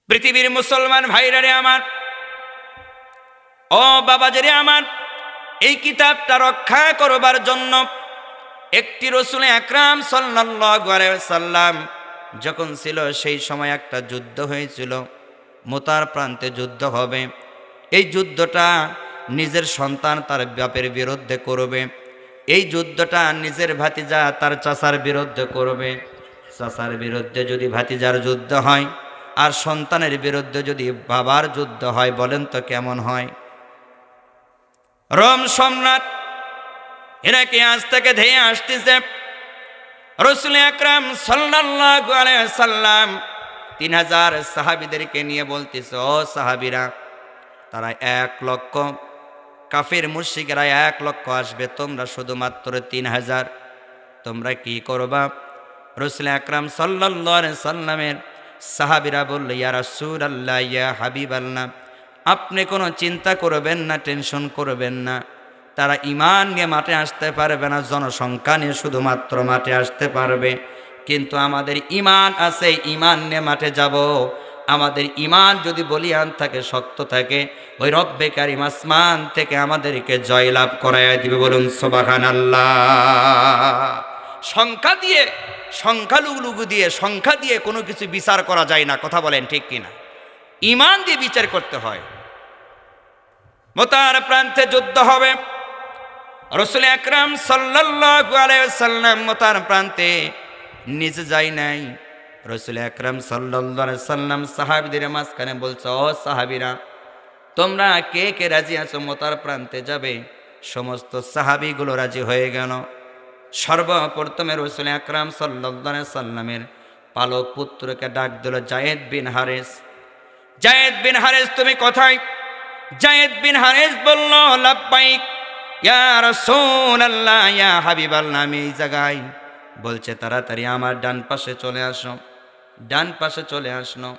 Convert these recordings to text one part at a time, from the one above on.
পৃথিবীর মুসলমান ভাইরা রে আমার, ও বাবাজিরে আমার, এই কিতাবটা রক্ষা করবার জন্য একটি রাসূল আকরাম সাল্লাল্লাহু আলাইহি ওয়াসাল্লাম যখন ছিল, সেই সময় একটা যুদ্ধ হয়েছিল। মুতার প্রান্তে যুদ্ধ হবে। এই যুদ্ধটা নিজের সন্তান তার বাপের বিরুদ্ধে করবে। এই যুদ্ধটা নিজের ভাতিজা তার চাচার বিরুদ্ধে করবে। চাচার বিরুদ্ধে যদি ভাতিজার যুদ্ধ হয়, আর সন্তানের বিরুদ্ধে যদি বাবার যুদ্ধ হয়, বলেন তো কেমন হয়? রোম সম্রাট এনাকে আজ থেকে ধেয়ে আসতেছে। রাসূল আকরাম সাল্লাল্লাহু আলাইহি ওয়াসাল্লাম 3000 সাহাবীদেরকে নিয়ে বলতেছে, ও সাহাবীরা, তারা 1 লক্ষ, কাফির মুশরিকরা 1 লক্ষ আসবে, তোমরা শুধুমাত্র 3000। তোমরা কি করবা? রাসূল আকরাম সাল্লাল্লাহু আলাইহি ওয়াসাল্লামের সাহাবীরা বলল, ইয়া রাসূলুল্লাহ, ইয়া হাবিবাল্লাহ, আপনি কোনো চিন্তা করবেন না, টেনশন করবেন না। তারা ঈমান নিয়ে মাঠে আসতে পারবে না, জনসংখ্যা নিয়ে শুধুমাত্র মাঠে আসতে পারবে, কিন্তু আমাদের ঈমান আছে, ঈমান নিয়ে মাঠে যাব। আমাদের ঈমান যদি বলিয়ান থাকে, শক্ত থাকে, ওই রব্বে কারীম আসমান থেকে আমাদেরকে জয়লাভ করাইয়া দিবে। বলুন সুবহানাল্লাহ। সংখ্যা দিয়ে, সংখ্যালঘু দিয়ে, সংখ্যা দিয়ে কোনো কিছু বিচার করা যায় না। কথা বলেন ঠিক কিনা? ঈমান দিয়ে বিচার করতে হয়। মুতার প্রান্তে যুদ্ধ হবে। রাসূল আকরাম সাল্লাল্লাহু আলাইহি ওয়াসাল্লাম মুতার প্রান্তে নিজে যায় নাই। রাসূল আকরাম সাল্লাল্লাহু আলাইহি ওয়াসাল্লাম সাহাবীদের মাঝখানে বলছে, ও সাহাবীরা, তোমরা কে কে রাজি আছো মুতার প্রান্তে যাবে? সমস্ত সাহাবীগুলো রাজি হয়ে গেল। সর্বপ্রথমে রাসূল আকরাম সাল্লাল্লাহু আলাইহি ওয়াসাল্লামের পালক পুত্রকে ডাক দিল, যায়েদ বিন হারেস। যায়েদ বিন হারেস, তুমি কোথায়? যায়েদ বিন হারেস বলল, লাব্বাইক ইয়া রাসূলুল্লাহ, ইয়া হাবিবাল্লাহ, আমি এই জায়গায়। বলছে, তাড়াতাড়ি আমার ডান পাশে চলে আসো। ডান পাশে চলে আসলো।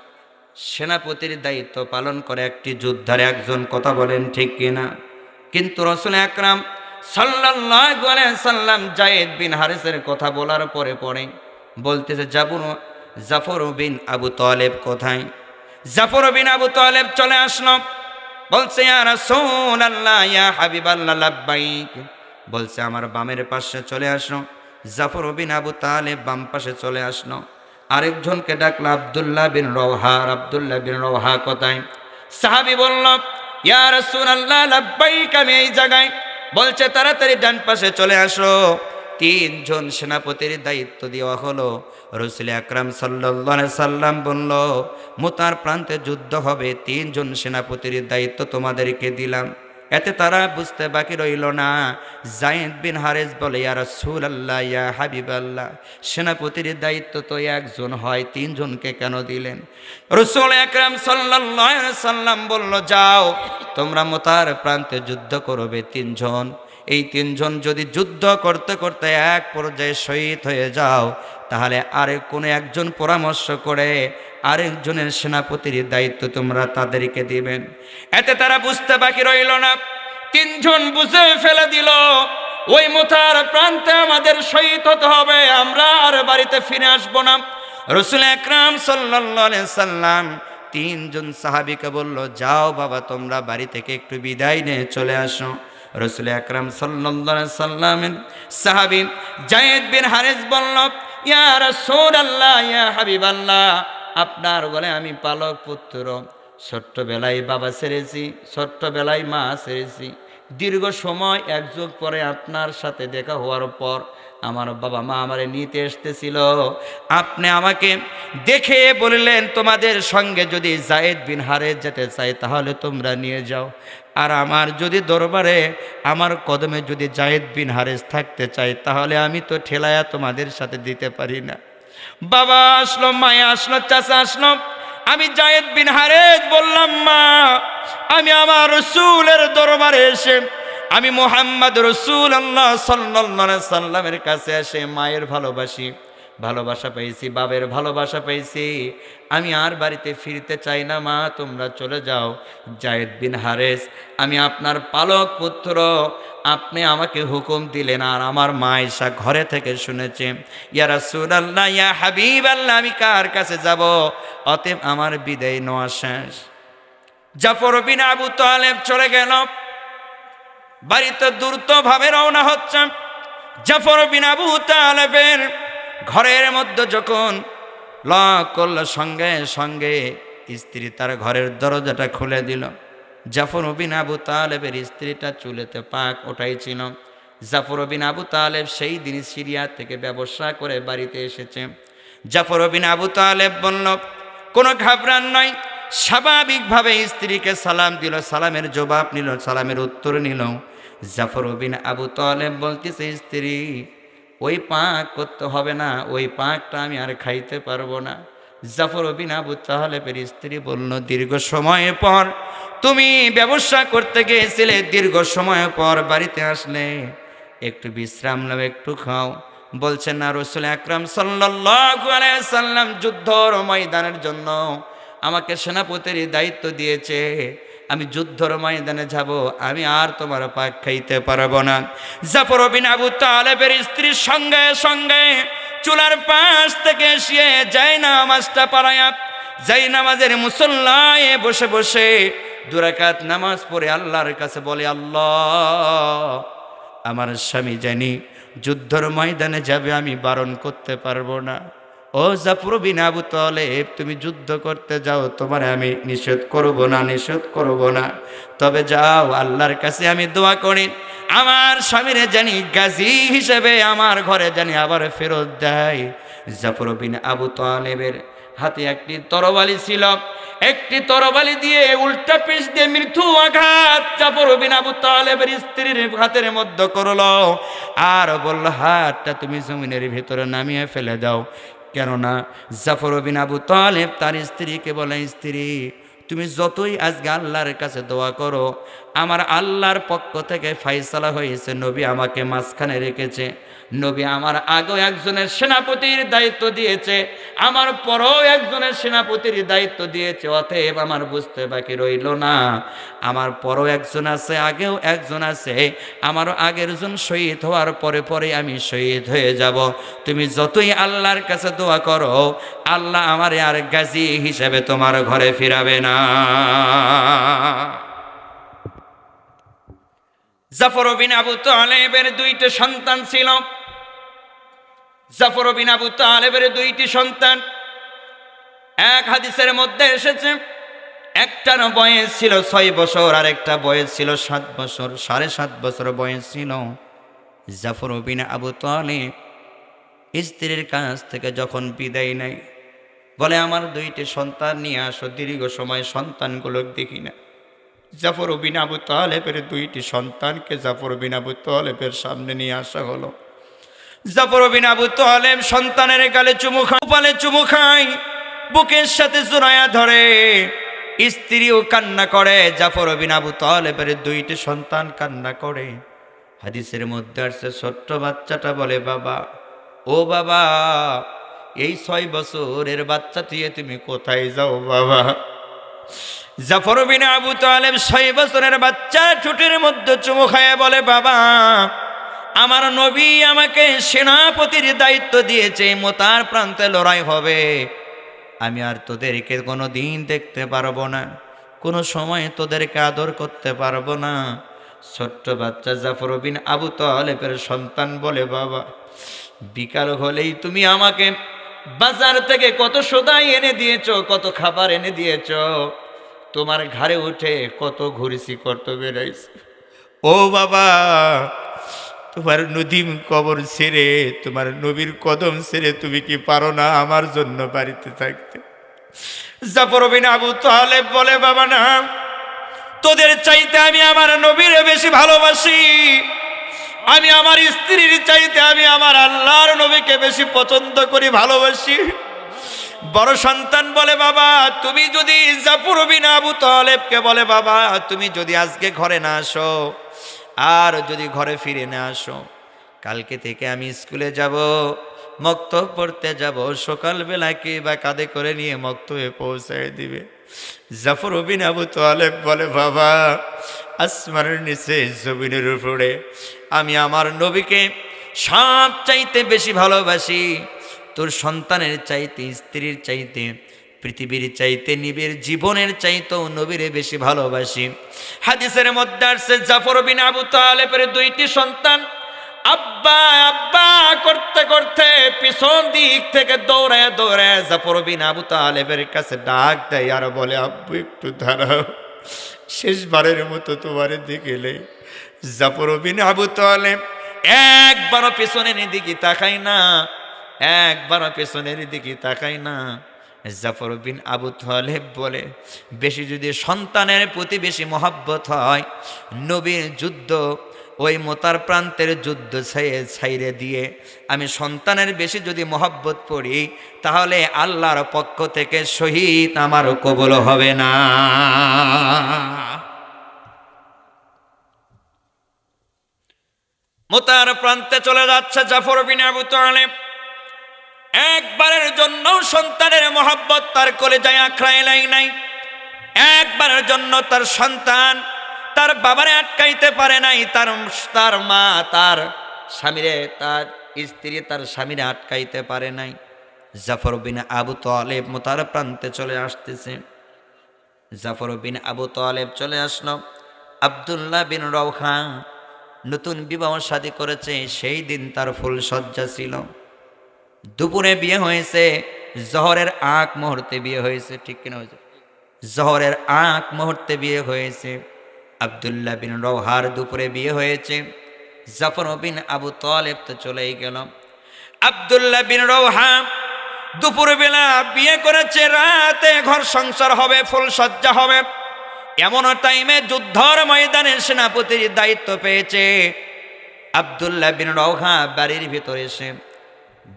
সেনাপতির দায়িত্ব পালন করে একটি যোদ্ধার একজন। কথা বলেন ঠিক কিনা? কিন্তু রাসূল আকরাম সাল্লাল্লাহু আলাইহি সাল্লাম যায়েদ বিন হারেসের কথা বলার পরে পরে বলতেছে, জাফর বিন আবু তালেব কোথায়? জাফর বিন আবু তালেব চলে আসলো। বলছে, ইয়া রাসূলুল্লাহ, ইয়া হাবিবাল্লাহ, লাব্বাইক। বলছে, আমার বামের পাশে চলে আসো। জাফর বিন আবু তালেব বাম পাশে চলে আসলো। আরেকজনকে ডাকলো, আব্দুল্লাহ বিন রওহা। আব্দুল্লাহ বিন রওহা কোথায়? সাহাবী বলল, ইয়া রাসূলুল্লাহ, লাব্বাইক, আমি এই জায়গায়। বলছে, তাড়াতাড়ি ডান পাশে চলে আসো। 3 জন সেনাপতির দায়িত্ব দেওয়া হলো। রাসূল আকরাম সাল্লাল্লাহু আলাইহি সাল্লাম বলল, মুতার প্রান্তে যুদ্ধ হবে, 3 জন সেনাপতির দায়িত্ব তোমাদেরকে দিলাম। এতে তারা বুঝতে বাকি রইল না। যায়েদ বিন হারেস বলে, ইয়া রাসূলুল্লাহ, ইয়া হাবিবাল্লাহ, সেনাপতির দায়িত্ব তো একজন হয়, 3 জনকে কেন দিলেন? রাসূল আকরাম সাল্লাল্লাহু আলাইহি সাল্লাম বলল, যাও, তোমরা মুতার প্রান্তে যুদ্ধ করবে 3 জন। এই 3 জন যদি যুদ্ধ করতে করতে এক পর্যায়ে শহীদ হয়ে যাও, তাহলে আরেক কোনো একজন পরামর্শ করে আরেকজনের সেনাপতির দায়িত্ব তোমরা তাদেরকে দিবেন। এতে তারা বুঝতে বাকি রইল না। 3 জন বুঝে ফেলে দিল, ওই মুতার প্রান্তে আমাদের শহীদ হতে হবে, আমরা আর বাড়িতে ফিরে আসবো না। রাসূল আকরাম সাল্লাল্লাহু আলাইহি সাল্লাম 3 জন সাহাবীকে বলল, যাও বাবা, তোমরা বাড়ি থেকে একটু বিদায় নিয়ে চলে আসো। রাসূল আকরাম সাল্লাল্লাহু আলাইহি সাল্লামের সাহাবী যায়েদ বিন হারেস বলল, ইয়া রাসূলুল্লাহ, ইয়া হাবিবাল্লাহ, আপনার বলে আমি পালক পুত্র। ছোট্টবেলায় বাবা ছেড়েছি, ছোট্টবেলায় মা ছেড়েছি। দীর্ঘ সময়, 1 যুগ পরে আপনার সাথে দেখা হওয়ার পর আমার বাবা মা আমারে নিতে এসেছিল। আপনি আমাকে দেখে বললেন, তোমাদের সঙ্গে যদি যায়েদ বিন হারেস যেতে চাই তাহলে তোমরা নিয়ে যাও, আর আমার যদি দরবারে আমার কদমে যদি যায়েদ বিন হারেস থাকতে চাই তাহলে আমি তো ঠেলায়া তোমাদের সাথে দিতে পারি না। বাবা আসলো, মায়া আসলো, চাচা আসলো। আমি যায়েদ বিন হারেস বললাম, মা, আমি আমার রাসূলের দরবারে এসে, আমি মুহাম্মদ রাসূলুল্লাহ সাল্লাল্লাহু আলাইহি সাল্লামের কাছে এসে মায়ের ভালোবাসি, ভালোবাসা পেয়েছি, বাবের ভালোবাসা পেয়েছি, আমি আর বাড়িতে ফিরতে চাই না মা, তোমরা চলে যাও। যায়েদ বিন হারেস, আমি আপনার পালক পুত্র, আপনি আমাকে হুকুম দিলেন। আর আমার মা ঈশা ঘরে থেকে শুনেছে, ইয়া রাসূলুল্লাহ, ইয়া হাবিবাল্লাহ, আমি কার কাছে যাব? অতএব আমার বিদায় নেওয়া শেষ। জাফর বিন আবু তালেব চলে গেল, বাড়িতে দ্রুতভাবে রওনা হচ্ছে। জাফর বিন আবু তালেবের ঘরের মধ্যে যখন লক করল, সঙ্গে সঙ্গে স্ত্রী তার ঘরের দরজাটা খুলে দিল। জাফর বিন আবু তালেবের স্ত্রীটা চুলেতে পাক ওঠাইছিল। জাফর বিন আবু তালেব সেই দিন সিরিয়া থেকে ব্যবসা করে বাড়িতে এসেছে। জাফর বিন আবু তালেব বলল, কোনো ঘাবড়ান নয়। স্বাভাবিকভাবে স্ত্রীকে সালাম দিল, সালামের জবাব নিল, সালামের উত্তর নিল। জাফর বিন আবু তালেব বলতেছে, স্ত্রী, ওই পাক করতে হবে না, ওই পাকটা আমি আর খাইতে পারবো না। জাফর বিন আবু তালেবের স্ত্রী বলল, দীর্ঘ সময় পর তুমি ব্যবসা করতে গিয়েছিলে, দীর্ঘ সময় পর বাড়িতে আসলে, একটু বিশ্রাম নাও, একটু খাও। বলছেন না, রাসূল আকরাম সাল্লাল্লাহু আলাইহি ওয়াসাল্লাম যুদ্ধর ময়দানের জন্য আমাকে সেনাপতির দায়িত্ব দিয়েছে, আমি যুদ্ধর ময়দানে যাব, আমি আর তোমার পাক খাইতে পারবো না। জাফর বিন আবু তালেবের স্ত্রীর সঙ্গে সঙ্গে চুলার পাশ থেকে এসে জায়নামাজটা পড়ায়া, জায়নামাজের মুসল্লায় বসে বসে 2 রাকাত নামাজ পড়ে আল্লাহর কাছে বলে, আল্লাহ, আমার স্বামী জানি যুদ্ধর ময়দানে যাবে, আমি বারণ করতে পারবো না। ও জাফর বিন আবু তালেব, তুমি যুদ্ধ করতে যাও, তোমার আমি নিষেধ করব না, নিষেধ করব না, তবে যাও, আল্লাহর কাছে আমি দোয়া করি আমার স্বামীরে জানি গাজী হিসেবে আমার ঘরে জানি আবার ফেরত দেয়। জাফর বিন আবু তালেবের হাতে একটি তরবারি ছিল, একটি তরবারি দিয়ে উল্টা পিঠ দিয়ে মৃত্যু আঘাত জাফর বিন আবু তালেবের স্ত্রীর হাতের মধ্যে করলো, আর বলল, হাতটা তুমি জমিনের ভিতরে নামিয়ে ফেলে দাও। কেননা জাফর বিন আবু তালেব তার স্ত্রীকে বলে, স্ত্রী, তুমি যতই আজকে আল্লাহর কাছে দোয়া করো, আমার আল্লাহর পক্ষ থেকে ফায়সালা হয়েছে, নবী আমাকে মাঝখানে রেখেছে, নবী আমার আগেও একজনের সেনাপতির দায়িত্ব দিয়েছে, আমার পরও একজনের সেনাপতির দায়িত্ব দিয়েছে, অতএব আমার বুঝতে বাকি রইল না, আমার পরও একজন আছে, আগেও একজন আছে, আমারও আগের জন শহীদ হওয়ার পরে পরে আমি শহীদ হয়ে যাব, তুমি যতই আল্লাহর কাছে দোয়া করো, আল্লাহ আমার আর গাজী হিসেবে তোমার ঘরে ফিরাবে না। জাফর বিন আবু তালেবের 2টি সন্তান ছিল। জাফর বিন আবু তালেবের 2টি সন্তান, এক হাদিসের মধ্যে এসেছে, একটার বয়স ছিল 6 বছর, আর একটা বয়স ছিল 7 বছর, 7.5 বছর বয়স ছিল। জাফর বিন আবু তালেব স্ত্রীর কাছ থেকে যখন বিদায় নেয়, বলে, আমার 2টি সন্তান নিয়ে আসো, দীর্ঘ সময় সন্তানগুলো দেখি না। জাফর বিন আবু তালেবের 2টি সন্তানকে জাফর বিন আবু তালেবের সামনে নিয়ে আসা হলো। জাফর বিন আবু তালেব সন্তানের গালে চুমু খায়, কপালে চুমু খায়, বুকের সাথে জড়ায়া ধরে, স্ত্রীও কান্না করে, জাফর বিন আবু তালেবের 2টি সন্তান কান্না করে। হাদিসের মধ্যে আসছে, ছোট্ট বাচ্চাটা বলে, বাবা, ও বাবা, এই 6 বছরের বাচ্চা দিয়ে তুমি কোথায় যাও বাবা? জাফর বিন আবু তালেব 6 বছরের বাচ্চা ঠোঁটের মধ্যে চুমু খায় বলে, বাবা, আমার নবী আমাকে সেনাপতির দায়িত্ব দিয়েছে, মোতার প্রান্তে লড়াই হবে, আমি আর তোদেরকে কোনো দিন দেখতে পারবো না, কোনো সময় তোদেরকে আদর করতে পারবো না। ছোট্ট বাচ্চা জাফর বিন আবু তালেবের সন্তান বলে, বাবা, বিকাল হলেই তুমি আমাকে বাজার থেকে কত সদাই এনে দিয়েছো, কত খাবার এনে দিয়েছো, তোমার ঘাড়ে উঠে কত ঘুরছি, কত বেড়াইছি, ও বাবা, তোমার নদীম কবর ছেড়ে, তোমার নবীর কদম ছেড়ে তুমি কি পারো না আমার জন্য বাড়িতে থাকতে? জাফর বিন আবু তালেব বলে, বাবা না, তোদের চাইতে আমি আমার নবীর বেশি ভালোবাসি, আমি আমার স্ত্রীর চাইতে আমি আমার আল্লাহর নবীকে বেশি পছন্দ করি, ভালোবাসি। বড় সন্তান বলে, বাবা, তুমি যদি জাফর বিন আবু তালেবকে বলে, বাবা, তুমি যদি আজকে ঘরে না আসো, আর যদি ঘরে ফিরে না আসো, কালকে থেকে আমি স্কুলে যাব, মক্তব পড়তে যাব, সকালবেলা কে বা কাঁধে করে নিয়ে মক্তবে পৌঁছায় দিবে। জাফর বিন আবু তালেব বলে, বাবা, আসমানের নিচে জমিনের উপরে আমি আমার নবীকে সব চাইতে বেশি ভালোবাসি। তোর সন্তানের চাইতে, স্ত্রীর চাইতে, পৃথিবীর চাইতে, নিবিড় জীবনের চাইতেও নবীরে বেশি ভালোবাসি। হাদিসের মধ্যে আসছে, জাফর বিন আবু তালেবের দুইটি সন্তান আব্বা আব্বা করতে করতে পিছন দিক থেকে দৌড়ায় দৌড়ায় জাফর বিন আবু তালেবের কাছে ডাক দেয় আর বলে, আব্বু একটু দাঁড়াও, শেষবারের মতো তোমার দিকে। জাফর বিন আবু তালেব একবারও পেছনের দিকে তাকাই না, একবারও পেছনের দিকে তাকাই না। জাফর বিন আবু তালেব বলে, বেশি যদি সন্তানের প্রতি বেশি মহব্বত হয়, নবীর যুদ্ধ, ওই মোতার প্রান্তের যুদ্ধ ছাইরে দিয়ে আমি সন্তানের বেশি যদি মহব্বত করি, তাহলে আল্লাহর পক্ষ থেকে শহীদ আমার কবুল হবে না। মোতার প্রান্তে চলে যাচ্ছে জাফর বিন আবু তালেব। একবারের জন্য সন্তানের মহব্বত তার কলেজায় আঁকড়ায় নাই। একবারের জন্য তার সন্তান তার বাবারে আটকাইতে পারে নাই, তার মা তার স্বামীরে, তার স্ত্রী তার স্বামীরে আটকাইতে পারে নাই। জাফর বিন আবু তালেব মোতার প্রান্তে চলে আসতেছে। জাফর বিন আবু তালেব চলে আসলো। আব্দুল্লাহ বিন রওহা নতুন বিবাহ শাদী করেছে, সেই দিন তার ফুল সজ্জা ছিল। দুপুরে বিয়ে হয়েছে, জহরের আগ মুহূর্তে বিয়ে হয়েছে, ঠিক কিনা হয়েছে? জহরের আগ মুহূর্তে বিয়ে হয়েছে। আব্দুল্লাহ বিন রওহার দুপুরে বিয়ে হয়েছে। জাফর বিন আবু তালেব তো চলেই গেল। আব্দুল্লাহ বিন রওহা দুপুরবেলা বিয়ে করেছে, রাতে ঘর সংসার হবে, ফুল সজ্জা হবে। এমন টাইমে যুদ্ধর ময়দানে সেনাপতির দায়িত্ব পেয়েছে। আব্দুল্লাহ বিন রওহা বাড়ির ভিতরে এসে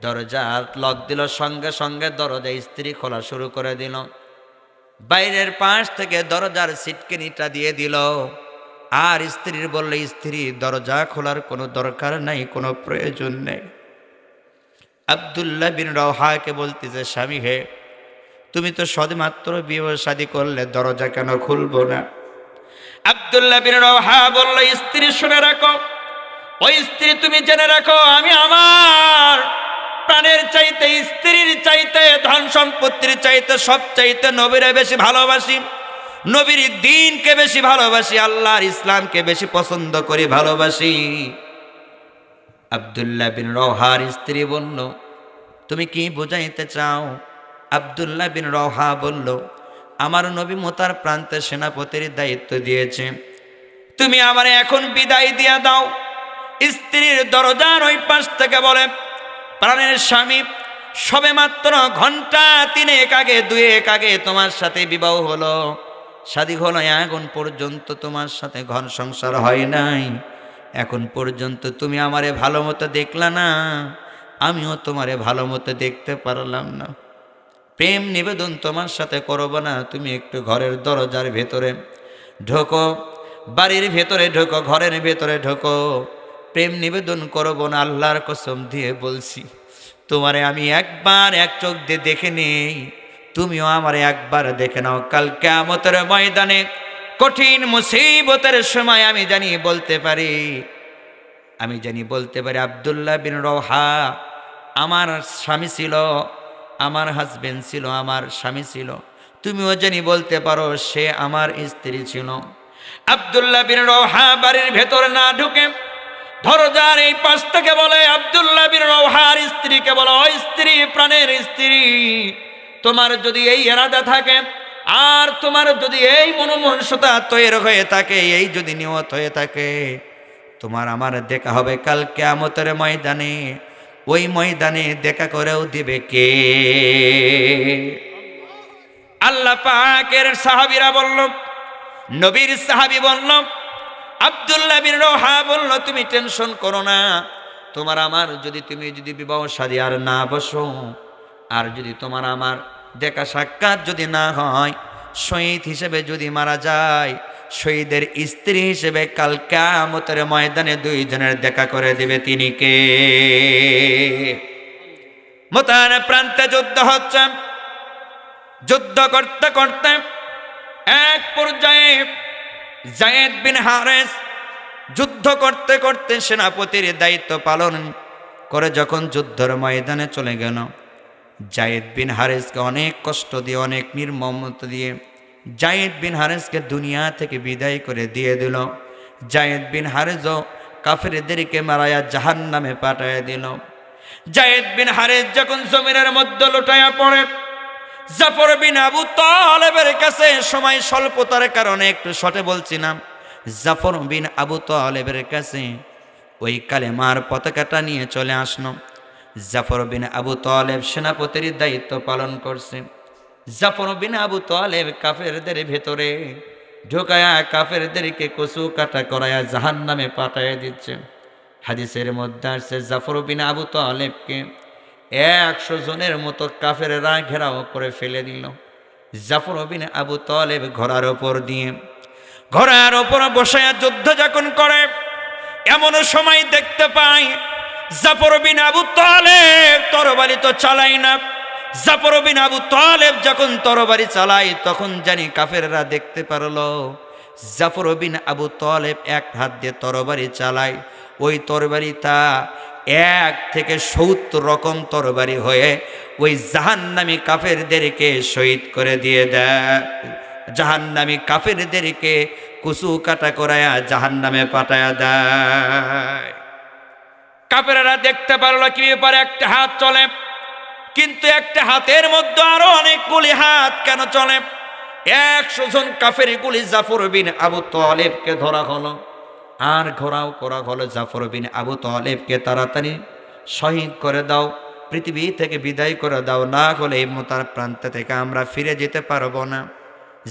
দরজা লক দিল, সঙ্গে সঙ্গে দরজা স্ত্রী খোলা শুরু করে দিল। বাইরের পাশ থেকে দরজার সিটকেনিটা দিয়ে দিল, আর স্ত্রীর বললে, স্ত্রী দরজা খোলার কোনো দরকার নাই, কোনো প্রয়োজন নেই। আব্দুল্লাহ বিন রওহাকে বলতেছে, স্বামী হে, তুমি তো সবেমাত্র বিয়ে শাদী করলে, দরজা কেন খুলবো না? আব্দুল্লাহ বিন রওহা বলল, স্ত্রী শুনে রাখো, ওই স্ত্রী তুমি জেনে রাখো, আমি আমার প্রাণের চাইতে, স্ত্রীর চাইতে, ধন সম্পত্তির চাইতে, সব চাইতে নবীরে বেশি ভালোবাসি, নবীর দ্বীনকে বেশি ভালোবাসি, আল্লাহর ইসলামকে বেশি পছন্দ করি, ভালোবাসি। আব্দুল্লাহ বিন রওহার স্ত্রী বলল, তুমি কি বোঝাইতে চাও? আব্দুল্লাহ বিন রওহা বলল, আমার নবী মোতার প্রান্তে সেনাপতির দায়িত্ব দিয়েছে, তুমি আমারে এখন বিদায় দিয়া দাও। স্ত্রীর দরজার ওই পাশ থেকে বলে, প্রাণের স্বামী, সবে মাত্র ঘন্টা 3 আগে 2 আগে তোমার সাথে বিবাহ হলো, শাদী হলো, এখন পর্যন্ত তোমার সাথে ঘর সংসার হয় নাই, এখন পর্যন্ত তুমি আমারে ভালো মতো দেখলা না, আমিও তোমারে ভালো মতো দেখতে পারলাম না। প্রেম নিবেদন তোমার সাথে করব না, তুমি একটু ঘরের দরজার ভেতরে ঢোকো, বাড়ির ভেতরে ঢোকো, ঘরের ভেতরে ঢোকো, প্রেম নিবেদন করব না। আল্লাহর কসম দিয়ে বলছি, তোমারে আমি একবার এক চোখ দিয়ে দেখে নেই, তুমিও আমারে একবার দেখে নাও। কাল কিয়ামতের ময়দানে কঠিন মুসিবতের সময় আমি জানি বলতে পারি, আব্দুল্লাহ বিন রওহা আমার স্বামী ছিল, আমার হাজবেন্ড ছিল, আমার স্বামী ছিল। তুমিও জানি বলতে পারো সে আমার স্ত্রী ছিল। আব্দুল্লাহ বিন রওহা বাড়ির ভেতর না ঢুকে দরজার এই পাশ থেকে বলে, আব্দুল্লাহ বিন রওহার স্ত্রীকে বলো, ও স্ত্রী, প্রাণের স্ত্রী, তোমার যদি এই ইরাদা থাকে, আর তোমার যদি এই মনোমানসিকতা তৈরি হয়ে থাকে, এই যদি নিয়ত হয়ে থাকে, তোমার আমার দেখা হবে কাল কিয়ামতের ময়দানে। ওই ময়দানে দেখা করেও দিবে কে? আল্লাহ পাকের সাহাবীরা বলল, নবীর সাহাবী বলল, আব্দুল্লাহ বিন রওহা বলল, তুমি টেনশন করো না, তোমার আমার যদি, তুমি যদি বিবাহ শাদী আর না বসো, আর যদি তোমার আমার দেখা সাক্ষাৎ যদি না হয়, শহীদ হিসেবে যদি মারা যায়, শহীদের স্ত্রী হিসেবে কাল কিয়ামতের ময়দানে 2 জনের দেখা করে দিবে। তিনি কে? মুতার প্রান্তে যুদ্ধ হচ্ছে। যুদ্ধ করতে করতে এক পর্যায়ে যায়েদ বিন হারেস যুদ্ধ করতে করতে সেনাপতির দায়িত্ব পালন করে যখন যুদ্ধের ময়দানে চলে গেল, যায়েদ বিন হারেসকে অনেক কষ্ট দিয়ে, অনেক নির্মমতা দিয়ে যায়েদ বিন হারেসকে দুনিয়া থেকে বিদায় করে দিয়ে দিল। যায়েদ বিন হারেসও কাফেরদেরকে মারায়া জাহান্নামে পাঠাইয়া দিল। যায়েদ বিন হারেস যখন জমিনের মধ্যে লুটাইয়া পড়ে, জাফর বিন আবু তালেবের কাছে, সময় স্বল্পতার কারণে একটু শর্টে বলছিলাম, জাফর বিন আবু তালেবের কাছে ওই কালেমার পতাকাটা নিয়ে চলে আসলো। জাফর বিন আবু তালেব সেনাপতির দায়িত্ব পালন করছে। জাফর বিন আবু তালেব কাফেরদের ভেতরে ঢোকায়া কাফেরদেরকে কচু কাটা করায়া জাহান্নামে পাঠাইয়া দিচ্ছে। হাদিসের মধ্যে আসছে জাফর বিন আবু তালেবকে 100 জনের মতো কাফেররা ঘেরাও করে ফেলে দিল। জাফর বিন আবু তালেব ঘোড়ার ওপর বসায়া যুদ্ধ যখন করে, এমন সময় দেখতে পাই জাফর বিন আবু তালেব তরবারি তো চালাই না। জাফর বিন আবু তালেব যখন তরবারি চালায়, তখন জানি কাফেররা দেখতে পারলো জাফর বিন আবু তালেব এক হাত দিয়ে তরবারি চালায়। ওই তরবারিটা 1 থেকে 70 রকম তরবারি হয়ে ওই জাহান্নামী কাফেরদেরকে শহীদ করে দিয়ে দেয়। জাহান্নামী কাফেরদেরকে কুচু কাটা করায়া জাহান্নামে পাঠায়া দেয়। কাফেররা দেখতে পারলো কি ব্যাপার, একটা হাত চলে, কিন্তু একটা হাতের মধ্যে আরো অনেকগুলি হাত কেন চলে? 100 জন কাফের গুলি জাফর বিন আবু তালেবকে ধরা হলো, আর ঘোরাও করা হলো জাফর বিন আবু তালেবকে তাড়াতাড়ি শহীদ করে দাও, পৃথিবী থেকে বিদায় করে দাও, না হলে এই মুতার প্রান্ত থেকে আমরা ফিরে যেতে পারবো না।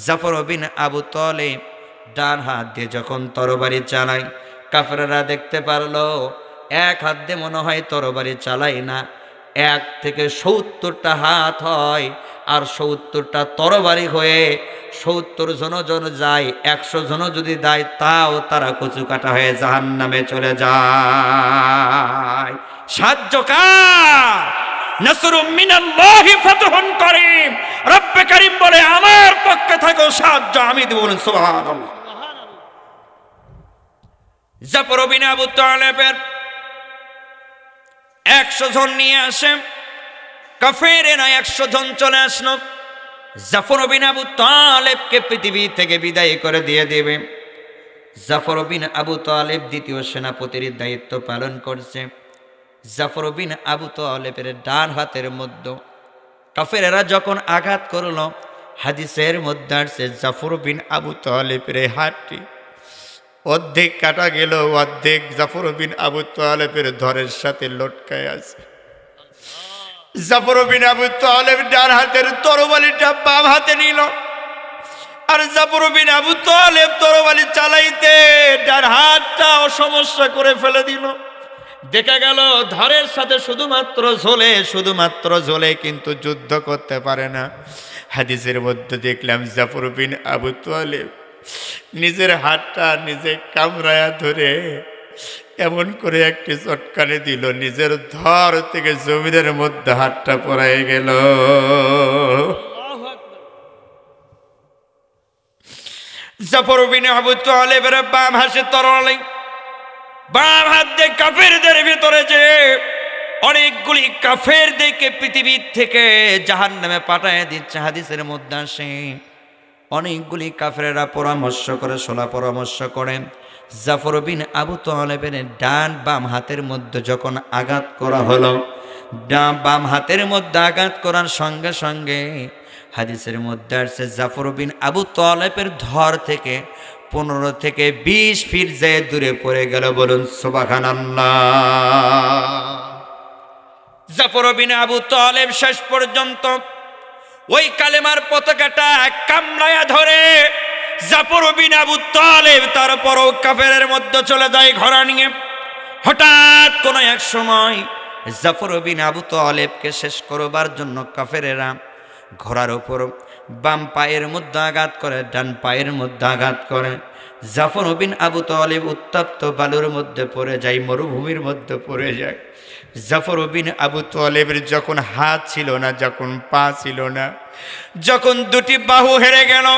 জাফর বিন আবু তালেব ডান হাত দিয়ে যখন তরবারি চালায়, কাফেররা দেখতে পারলো এক হাত দিয়ে মনে হয় তরবারি চালাই না, 1 থেকে 70টা হাত হয়, আর 70টা তরবারি হয়ে 70 জন যায়। 100 জন যদি দেয়, তাও তারা কচু কাটা হয়ে জাহান্নামে চলে যায়। সাহায্য কার? নাসরুম মিনাল্লাহি ফাতহুন করিম। রব্বে করিম বলে, আমার পক্ষে থাকো, সাহায্য আমি দেব। সুবহানাল্লাহ। জাফর বিন আবু তালেবের 100 জন নিয়ে আসে, কাফেরেরা 100 জন চলে আসলো। জাফর বিন আবু তালেবকে পৃথিবী থেকে বিদায় করে দিয়ে দেবে। জাফর বিন আবু তালেব দ্বিতীয় সেনাপতির দায়িত্ব পালন করছে। জাফর বিন আবু তালেবের ডান হাতের মধ্যে কাফেরেরা যখন আঘাত করলো, হাদিসের মধ্যে আসছে জাফর বিন আবু তালেবের হাতটি অর্ধেক কাটা গেল, অর্ধেক জাফর বিন আবু তালেবের ধরের সাথে লটকায় আছে। জাফর বিন আবু তালেব ডান হাতের তরবারিটা বাম হাতে নিল, আর জাফর বিন আবু তালেব তরবারি চালাইতে ডান হাতটা অসমস্যা করে ফেলে দিল। দেখা গেল ধরের সাথে শুধুমাত্র ঝোলে, কিন্তু যুদ্ধ করতে পারে না। হাদিসের মধ্যে দেখলাম জাফর বিন আবু তালেব নিজের হাতটা নিজে কামড়ায়া ধরে এমন করে একটি চটকানি দিল, নিজের ধর থেকে জমিনের মধ্যে হাতটা পড়ায় গেল। জাফর বিন আবু তালেবের বাম হাতে তরবারি, বাম হাত দিয়ে কাফেরদের ভিতরে যে অনেকগুলি কাফেরদেরকে পৃথিবীর থেকে জাহান্নামে পাঠায় দিচ্ছে। হাদিসের মধ্যে আসে অনেকগুলি কাফেরেরা পরামর্শ করে জাফর বিন আবু তালেবের ডান বাম হাতের মধ্যে যখন আঘাত করা হলো, বাম হাতের মধ্যে আঘাত করার সঙ্গে সঙ্গে হাদিসের মধ্যে আসছে জাফর বিন আবু তালেবের ধর থেকে 15 থেকে 20 ফিট যে দূরে পড়ে গেল। বলুন সুবহানাল্লাহ। জাফর বিন আবু তালেব শেষ পর্যন্ত ওই কালেমার পতাকাটা কামড়ায়া ধরে জাফর বিন আবু তালেব তারপরও কাফেরের মধ্যে চলে যায় ঘোড়া নিয়ে। হঠাৎ কোন এক সময় জাফর বিন আবু তালেবকে শেষ করবার জন্য কাফেরেরা ঘোড়ার উপর বাম পায়ের মধ্যে আঘাত করে, ডান পায়ের মধ্যে আঘাত করে। জাফর বিন আবু তালেব উত্তপ্ত বালুর মধ্যে পড়ে যায়, মরুভূমির মধ্যে পড়ে যায়। জাফর বিন আবু তালেবের যখন হাত ছিল না, যখন পা ছিল না, যখন দুটি বাহু হেরে গেল,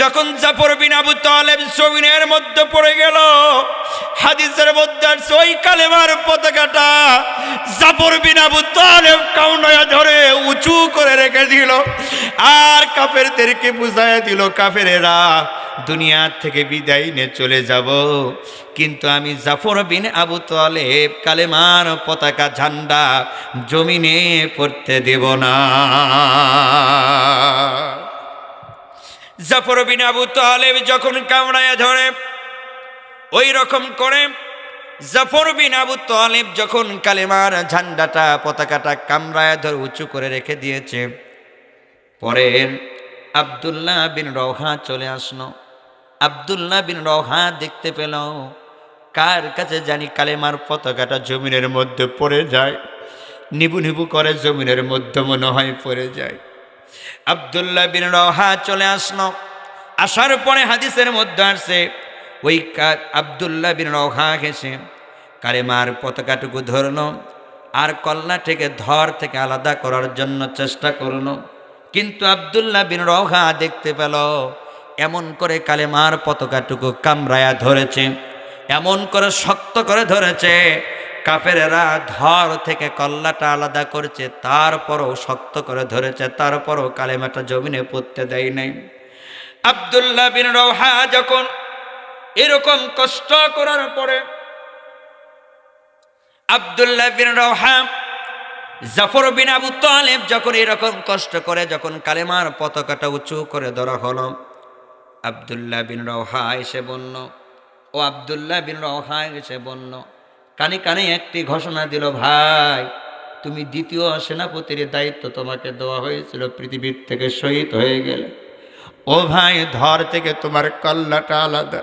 যখন জাফর বিন আবু তালেব জমিনের মধ্যে পড়ে গেল, হাদিসের মধ্যে আছে ওই কালেমার পতাকাটা জাফর বিন আবু তালেব কাউনায়া ধরে উঁচু করে রেখে দিল আর কাফেরদেরকে বুঝাইয়া দিল, কাফেরেরা দুনিয়া থেকে বিদায় নিয়ে চলে যাব, কিন্তু আমি জাফর বিন আবু তালেব কালেমার পতাকা ঝান্ডা জমিনে পড়তে দেব না। জাফর বিন আবু তালেব যখন কামড়ায় ধরে, ওই রকম করে জাফর বিন আবু তালেব যখন কালেমার ঝান্ডাটা পতাকাটা কামড়ায় ধরে উঁচু করে রেখে দিয়েছে, পরে আব্দুল্লাহ বিন রওহা চলে আসলো। আব্দুল্লাহ বিন রওহা দেখতে পেল কার কাছে জানি কালেমার পতাকাটা জমিনের মধ্যে পড়ে যায়, নিবু নিবু করে জমিনের মধ্যে মনে হয় পড়ে যায়। আব্দুল্লাহ বিন রওহা চলে আসলো। আসার পরে হাদিসের মধ্যে আসছে ওই আব্দুল্লাহ বিন রওহা গেছে কালেমার পতাকাটুকু ধরলো আর কল্লা থেকে ধর থেকে আলাদা করার জন্য চেষ্টা করলো, কিন্তু আব্দুল্লাহ বিন রওহা দেখতে পেল এমন করে কালেমার পতাকাটুকু কামড়ায়া ধরেছে, এমন করে শক্ত করে ধরেছে, কাফেরেরা ধর থেকে কল্লাটা আলাদা করছে, তারপরও শক্ত করে ধরেছে, তারপরও কালেমাটা জমিনে পড়তে দেয় নাই। আব্দুল্লাহ বিন রওহা যখন এরকম কষ্ট করার পরে, আব্দুল্লাহ বিন রওহা জাফর বিন আবু তালেব যখন এরকম কষ্ট করে যখন কালেমার পতাকাটা উঁচু করে ধরা হলো, আব্দুল্লাহ বিন রওহা এসে বলল, ও আব্দুল্লাহ বিন রওহা এসে বলল, কানে কানে একটি ঘোষণা দিল, ভাই তুমি দ্বিতীয় সেনাপতির দায়িত্ব তোমাকে দেওয়া হয়েছিল, পৃথিবীর থেকে শহীদ হয়ে গেলে। ও ভাই, ধর থেকে তোমার কল্লাটা আলাদা,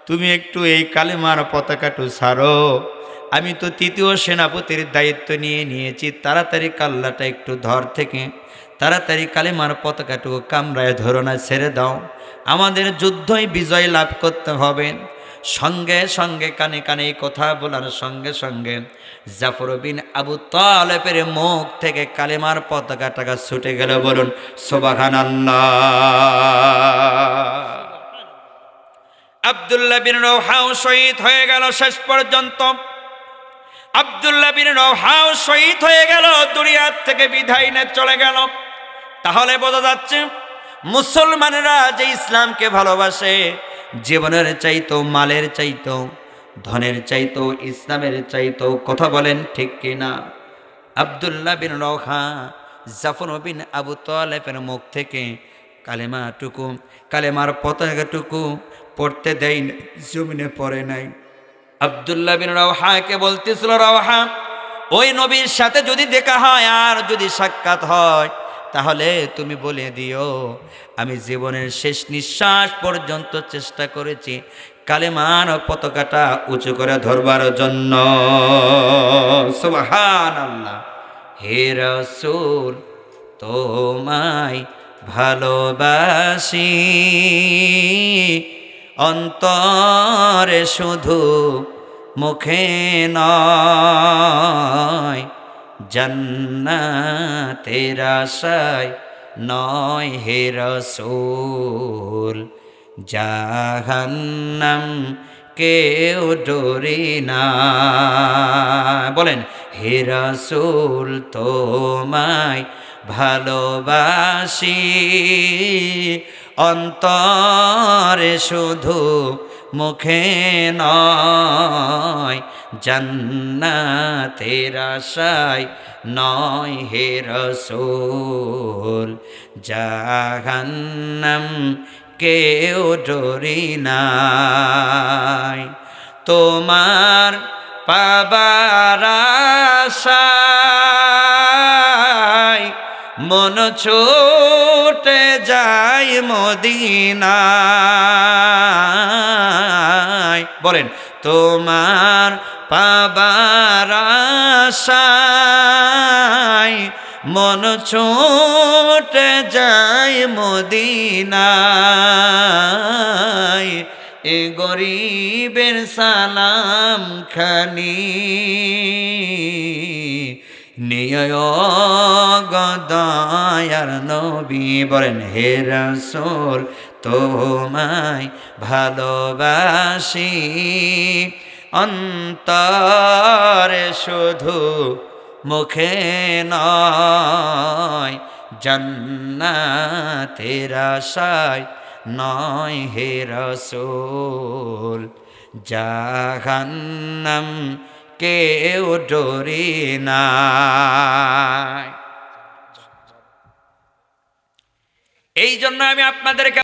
তুমি একটু এই কালেমার পতাকাটু ছাড়ো, আমি তো তৃতীয় সেনাপতির দায়িত্ব নিয়ে নিয়েছি, তাড়াতাড়ি কাল্লাটা একটু ধর থেকে তাড়াতাড়ি কালেমার পতাকাটুকু কামড়ায় ধরো না, ছেড়ে দাও, আমাদের যুদ্ধই বিজয় লাভ করতে হবে। সঙ্গে সঙ্গে কানে কানে এই কথা বলার সঙ্গে সঙ্গে জাফর বিন আবু তালেবের মুখ থেকে কালেমার পতাকাটা ছুটে গেল। বলুন সুবহানাল্লাহ। আব্দুল্লাহ বিন রওহাও শহীদ হয়ে গেল। শেষ পর্যন্ত আব্দুল্লাহ বিন রওহাও শহীদ হয়ে গেল, দুনিয়ার থেকে বিদায় নিয়ে চলে গেল। তাহলে বোঝা যাচ্ছে মুসলমানেরা যে ইসলামকে ভালোবাসে, জীবনের চাইতো, মালের চাইতো, ধনের চাইতো, ইসলামের চাইতো। কথা বলেন ঠিক কিনা? আব্দুল্লাহ বিন রওহা জাফর বিন আবু তালেবের মুখ থেকে কালেমাটুকু, কালেমার পতাকাটুকু পড়তে দেয়, জমিনে পড়ে নাই। আব্দুল্লাহ বিন রওহাকে বলতেছিল, রওহা, ওই নবীর সাথে যদি দেখা হয় আর যদি সাক্ষাৎ হয়, তাহলে তুমি বলে দিও আমি জীবনের শেষ নিঃশ্বাস পর্যন্ত চেষ্টা করেছি কালেমার পতাকাটা উঁচু করে ধরবার জন্য। সুবহানাল্লাহ। হে রাসূল, তোমায় ভালোবাসি, অন্তরে শুধু, মুখে নয়, জান্নাতের আশায় নয় হে রাসূল, জাহান্নাম কেউ ডরি না। বলেন, হে রাসূল, তোমায় ভালোবাসি, অন্তরে শুধু, মুখে নয়, জান্নাতের আশায় নয় হে রাসূল, জাহান্নাম কেউ ডরি নাই। তোমার পাবার আশায় মন ছুটে যায় মদিনায়। বলেন, তোমার পাবার আশায় মন ছুটে যায় মদিনায়। এ গরিবের সালাম খানি দয়ার নবী বলেন হে রাসূল তোমায় ভালোবাসি অন্তরে শুধু মুখে নয় জান্নাতের আশায় নয় হে রাসূল জাহান্নাম কেউ ডরি না। এই জন্য আমি আপনাদেরকে